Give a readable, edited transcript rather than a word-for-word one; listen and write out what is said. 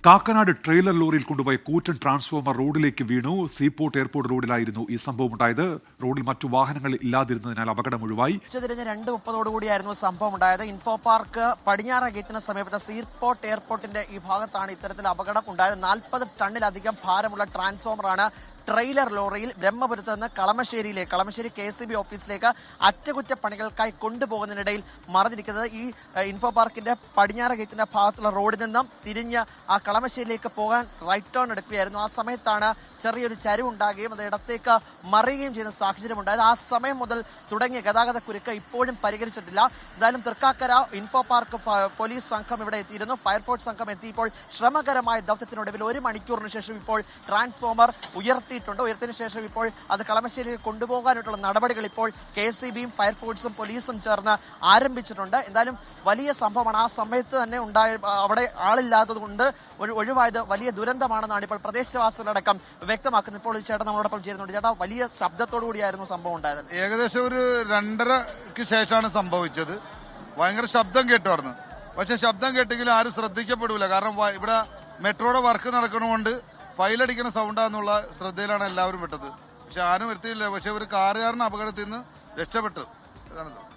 Kakkanad trailer ലോറിയിൽ കൊണ്ടുപോയ കൂറ്റൻ ട്രാൻസ്ഫോമർ റോഡിലേക്ക് വീണു. സീപോർട്ട് എയർപോർട്ട് റോഡിലായിരുന്നു ഈ സംഭവം ഉണ്ടായത്. റോഡിൽ മറ്റു വാഹനങ്ങൾ ഇല്ലാതിരുന്നതിനാൽ അപകടം ഒഴിവായി. ഉച്ചതിരിഞ്ഞ് 2:30 സംഭവം ഉണ്ടായത്. ഇൻഫോ പാർക്ക് പടിഞ്ഞാറ ഗേറ്റിന് സമീപത്തെ സീപോർട്ട് എയർപോർട്ടിന്റെ ഈ ഭാഗത്താണ് ഇത്തരത്തിൽ അപകടം ഉണ്ടായത്. 40 ടണ്ണിലധികം ഭാരമുള്ള ട്രാൻസ്ഫോമറാണ് ട്രെയിലർ ലോറിയിൽ ബ്രഹ്മപുരത്ത് നിന്ന് കളമശ്ശേരി KCB ഓഫീസിലേക്ക് അറ്റകുറ്റപ്പണികൾക്കായി കൊണ്ടുപോകുന്നതിനിടയിൽ മറിഞ്ഞിരിക്കുന്നത്. ഈ ഇൻഫോ പാർക്കിന്റെ പടിഞ്ഞാറ ഗേറ്റിന്റെ ഭാഗത്തുള്ള റോഡിൽ നിന്നും തിരിഞ്ഞ് ആ കളമശ്ശേരിയിലേക്ക് പോകാൻ റൈറ്റ് ടേൺ എടുക്കുകയായിരുന്നു. ആ സമയത്താണ് ചെറിയൊരു ചരിവുണ്ടാകുകയും അത് ഇടത്തേക്ക് മറിയുകയും ചെയ്യുന്ന സാഹചര്യം ഉണ്ടായത്. ആ സമയം മുതൽ തുടങ്ങിയ ഗതാഗത കുരുക്ക് ഇപ്പോഴും പരിഹരിച്ചിട്ടില്ല. എന്തായാലും തൃക്കാക്കര ഇൻഫോ പാർക്ക് പോലീസ് സംഘം ഇവിടെ എത്തിയിരുന്നു. ഫയർഫോഴ്സ് സംഘം എത്തിയപ്പോൾ ശ്രമകരമായ ദൗത്യത്തിനൊടുവിൽ 1 മണിക്കൂറിന് ശേഷം ഇപ്പോൾ ട്രാൻസ്ഫോമർ ഉയർത്തിയതിനു ശേഷം ഇപ്പോൾ അത് കളമശ്ശേരിയിൽ കൊണ്ടുപോകാനായിട്ടുള്ള നടപടികൾ ഇപ്പോൾ KCBയും ഫയർഫോഴ്സും പോലീസും ചേർന്ന് ആരംഭിച്ചിട്ടുണ്ട്. എന്തായാലും വലിയ സംഭവമാണ്. ആ സമയത്ത് തന്നെ അവിടെ ആളില്ലാത്തത് കൊണ്ട് ഒഴിവായത് വലിയ ദുരന്തമാണെന്നാണ് ഇപ്പോൾ പ്രദേശവാസികളടക്കം വ്യക്തമാക്കുന്നത്. ഇപ്പോൾ ചേട്ടൻ നമ്മളോടൊപ്പം ചേരുന്നുണ്ട്. ചേട്ടാ, വലിയ ശബ്ദത്തോടു കൂടിയായിരുന്നു സംഭവം ഉണ്ടായത്. ഏകദേശം ഒരു 2:30 ശേഷമാണ് സംഭവിച്ചത്. ഭയങ്കര ശബ്ദം കേട്ടായിരുന്നു. പക്ഷെ ശബ്ദം കേട്ടെങ്കിലും ആരും ശ്രദ്ധിക്കപ്പെടില്ല. കാരണം ഇവിടെ മെട്രോയുടെ വർക്ക് നടക്കണതുകൊണ്ട് ഫയലടിക്കുന്ന സൗണ്ടാന്നുള്ള ശ്രദ്ധയിലാണ് എല്ലാവരും വിട്ടത്. പക്ഷെ ആരും വരുത്തിയില്ല. പക്ഷെ ഒരു കാറുകാരൻ അപകടത്തിൽ നിന്ന് രക്ഷപ്പെട്ടു.